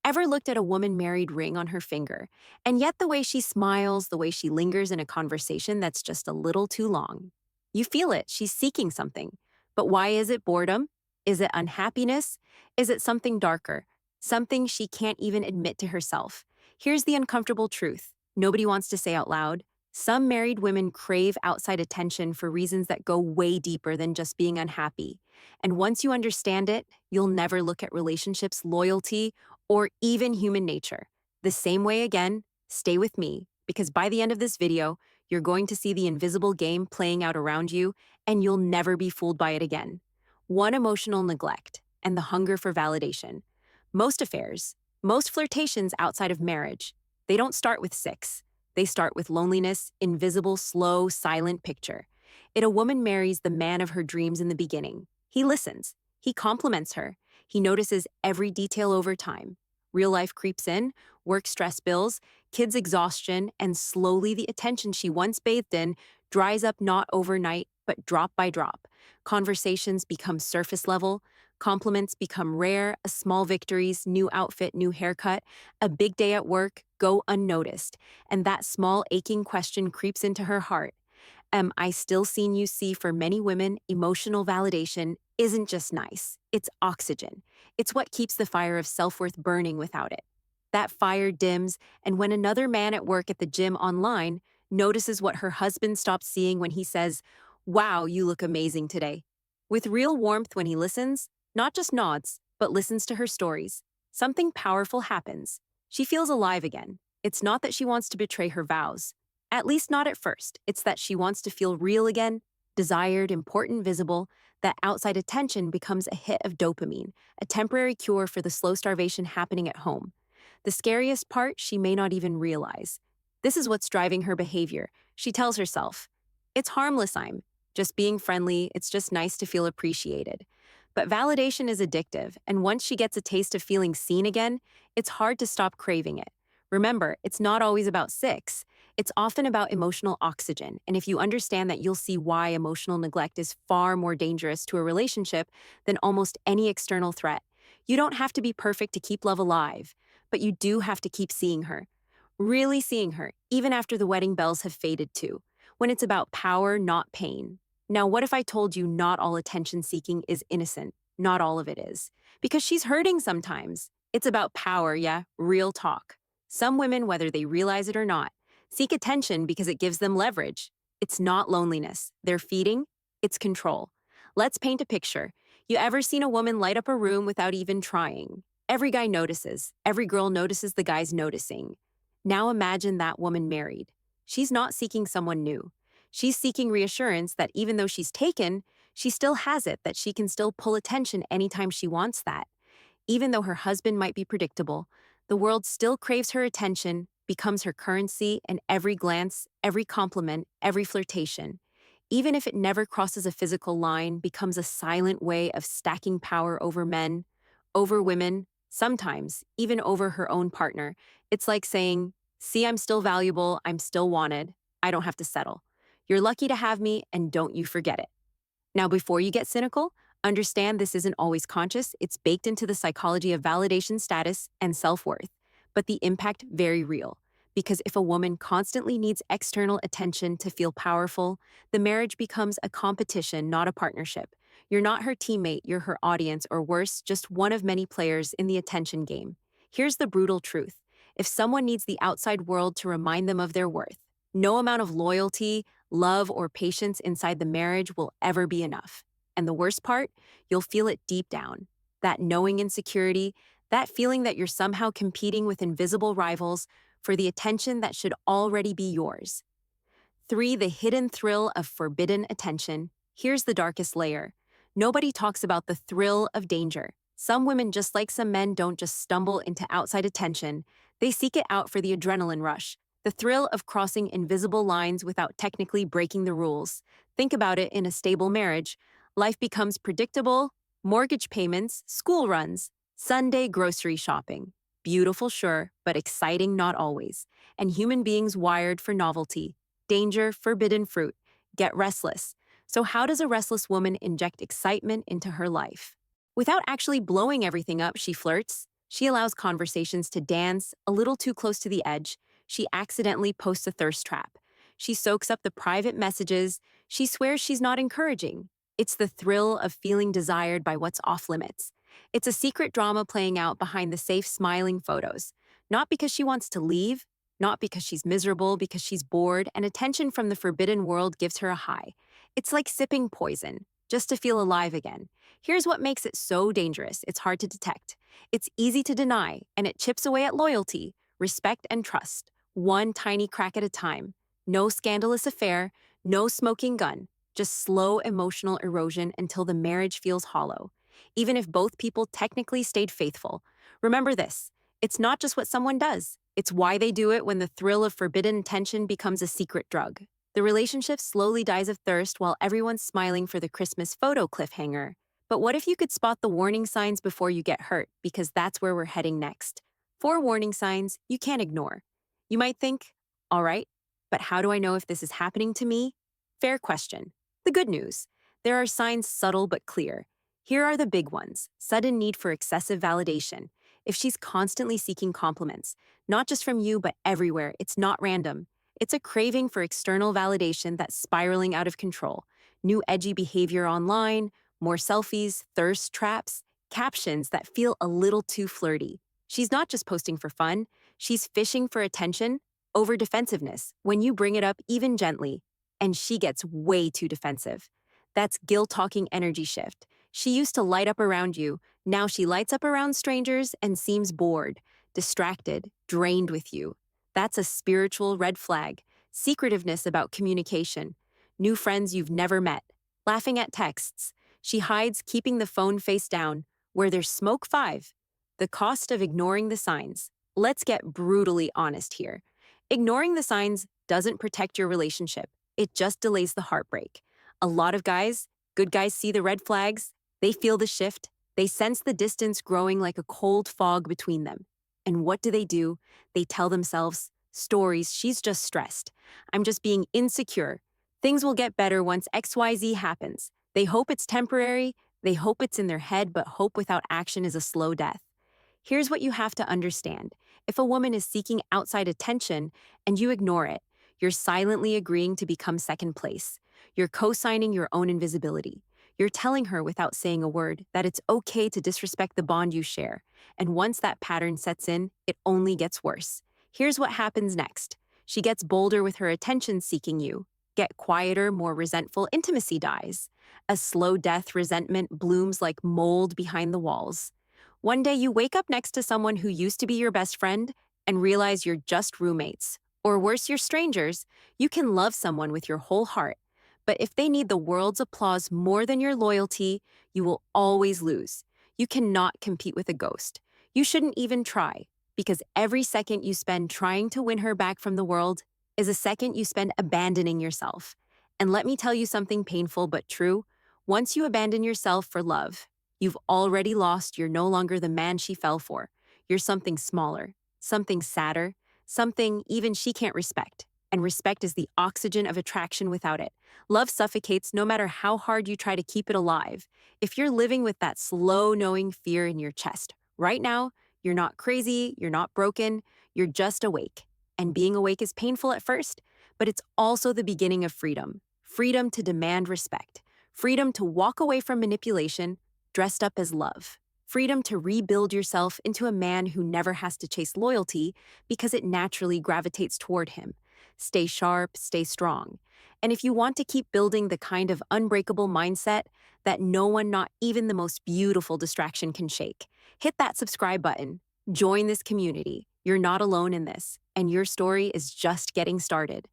Ever looked at a woman married ring on her finger, and yet the way she smiles, the way she lingers in a conversation that's just a little too long? You feel it, she's seeking something. But why is it boredom? Is it unhappiness? Is it something darker? Something she can't even admit to herself? Here's the uncomfortable truth nobody wants to say out loud. Some married women crave outside attention for reasons that go way deeper than just being unhappy. And once you understand it, you'll never look at relationships, loyalty, or even human nature the same way again. Stay with me, because by the end of this video, you're going to see the invisible game playing out around you, and you'll never be fooled by it again. One, emotional neglect and the hunger for validation. Most affairs, most flirtations outside of marriage, they don't start with sex. They start with loneliness, invisible, slow, silent picture. A woman marries the man of her dreams in the beginning. He listens. He compliments her. He notices every detail over time. Real life creeps in, work stress builds, kids exhaustion, and slowly the attention she once bathed in dries up not overnight, but drop by drop. Conversations become surface level, compliments become rare, a small victories, new outfit, new haircut, a big day at work go unnoticed, and that small aching question creeps into her heart. Am I still seen? You see, for many women, emotional validation isn't just nice, it's oxygen. It's what keeps the fire of self-worth burning. Without it, that fire dims, and when another man at work, at the gym, online, notices what her husband stopped seeing when he says, "Wow, you look amazing today," with real warmth when he listens, not just nods, but listens to her stories, something powerful happens. She feels alive again. It's not that she wants to betray her vows. At least not at first. It's that she wants to feel real again, desired, important, visible. That outside attention becomes a hit of dopamine, a temporary cure for the slow starvation happening at home. The scariest part, she may not even realize. This is what's driving her behavior. She tells herself, "It's harmless, I'm just being friendly, it's just nice to feel appreciated." But validation is addictive, and once she gets a taste of feeling seen again, it's hard to stop craving it. Remember, it's not always about sex. It's often about emotional oxygen, and if you understand that, you'll see why emotional neglect is far more dangerous to a relationship than almost any external threat. You don't have to be perfect to keep love alive, but you do have to keep seeing her. Really seeing her, even after the wedding bells have faded too, when it's about power, not pain. Now, what if I told you not all attention-seeking is innocent? Not all of it is. Because she's hurting sometimes. It's about power, yeah, real talk. Some women, whether they realize it or not, seek attention because it gives them leverage. It's not loneliness. They're feeding. It's control. Let's paint a picture. You ever seen a woman light up a room without even trying? Every guy notices. Every girl notices the guys noticing. Now imagine that woman married. She's not seeking someone new. She's seeking reassurance that even though she's taken, she still has it, that she can still pull attention anytime she wants that. Even though her husband might be predictable, the world still craves her attention, becomes her currency, and every glance, every compliment, every flirtation, even if it never crosses a physical line, becomes a silent way of stacking power over men, over women, sometimes even over her own partner. It's like saying, "See, I'm still valuable, I'm still wanted, I don't have to settle. You're lucky to have me, and don't you forget it." Now, before you get cynical, understand this isn't always conscious. It's baked into the psychology of validation, status, and self-worth. But the impact, very real. Because if a woman constantly needs external attention to feel powerful, the marriage becomes a competition, not a partnership. You're not her teammate, you're her audience, or worse, just one of many players in the attention game. Here's the brutal truth. If someone needs the outside world to remind them of their worth, no amount of loyalty, love, or patience inside the marriage will ever be enough. And the worst part, you'll feel it deep down. That knowing insecurity, that feeling that you're somehow competing with invisible rivals for the attention that should already be yours. 3. The hidden thrill of forbidden attention. Here's the darkest layer. Nobody talks about the thrill of danger. Some women, just like some men, don't just stumble into outside attention. They seek it out for the adrenaline rush, the thrill of crossing invisible lines without technically breaking the rules. Think about it. In a stable marriage, life becomes predictable: mortgage payments, school runs, Sunday grocery shopping. Beautiful, sure, but exciting not always. And human beings wired for novelty, danger, forbidden fruit, get restless. So how does a restless woman inject excitement into her life? Without actually blowing everything up, she flirts. She allows conversations to dance a little too close to the edge. She accidentally posts a thirst trap. She soaks up the private messages. She swears she's not encouraging. It's the thrill of feeling desired by what's off limits. It's a secret drama playing out behind the safe, smiling photos. Not because she wants to leave, not because she's miserable, because she's bored, and attention from the forbidden world gives her a high. It's like sipping poison, just to feel alive again. Here's what makes it so dangerous: it's hard to detect. It's easy to deny, and it chips away at loyalty, respect, and trust, one tiny crack at a time. No scandalous affair, no smoking gun, just slow emotional erosion until the marriage feels hollow, even if both people technically stayed faithful. Remember this: it's not just what someone does, it's why they do it when the thrill of forbidden tension becomes a secret drug. The relationship slowly dies of thirst while everyone's smiling for the Christmas photo cliffhanger. But what if you could spot the warning signs before you get hurt? Because that's where we're heading next. 4 warning signs you can't ignore. You might think, all right, but how do I know if this is happening to me? Fair question. The good news: there are signs subtle but clear. Here are the big ones: sudden need for excessive validation. If she's constantly seeking compliments, not just from you, but everywhere, it's not random. It's a craving for external validation that's spiraling out of control. New edgy behavior online, more selfies, thirst traps, captions that feel a little too flirty. She's not just posting for fun, she's fishing for attention, over defensiveness, when you bring it up even gently, and she gets way too defensive. That's guilt talking energy shift. She used to light up around you, now she lights up around strangers and seems bored, distracted, drained with you. That's a spiritual red flag. Secretiveness about communication. New friends you've never met. Laughing at texts. She hides, keeping the phone face down. Where there's smoke, 5. The cost of ignoring the signs. Let's get brutally honest here. Ignoring the signs doesn't protect your relationship. It just delays the heartbreak. A lot of guys, good guys, see the red flags. They feel the shift. They sense the distance growing like a cold fog between them. And what do? They tell themselves stories: she's just stressed. I'm just being insecure. Things will get better once XYZ happens. They hope it's temporary. They hope it's in their head, but hope without action is a slow death. Here's what you have to understand. If a woman is seeking outside attention and you ignore it, you're silently agreeing to become second place. You're co-signing your own invisibility. You're telling her without saying a word that it's okay to disrespect the bond you share. And once that pattern sets in, it only gets worse. Here's what happens next. She gets bolder with her attention seeking you. Get quieter, more resentful, intimacy dies. A slow death, resentment blooms like mold behind the walls. One day you wake up next to someone who used to be your best friend and realize you're just roommates. Or worse, you're strangers. You can love someone with your whole heart, but if they need the world's applause more than your loyalty, you will always lose. You cannot compete with a ghost. You shouldn't even try, because every second you spend trying to win her back from the world is a second you spend abandoning yourself. And let me tell you something painful but true. Once you abandon yourself for love, you've already lost. You're no longer the man she fell for. You're something smaller, something sadder, something even she can't respect. And respect is the oxygen of attraction. Without it, love suffocates no matter how hard you try to keep it alive. If you're living with that slow, knowing fear in your chest right now, you're not crazy, you're not broken, you're just awake. And being awake is painful at first, but it's also the beginning of freedom. Freedom to demand respect. Freedom to walk away from manipulation, dressed up as love. Freedom to rebuild yourself into a man who never has to chase loyalty because it naturally gravitates toward him. Stay sharp, stay strong. And if you want to keep building the kind of unbreakable mindset that no one, not even the most beautiful distraction, can shake, hit that subscribe button. Join this community. You're not alone in this, and your story is just getting started.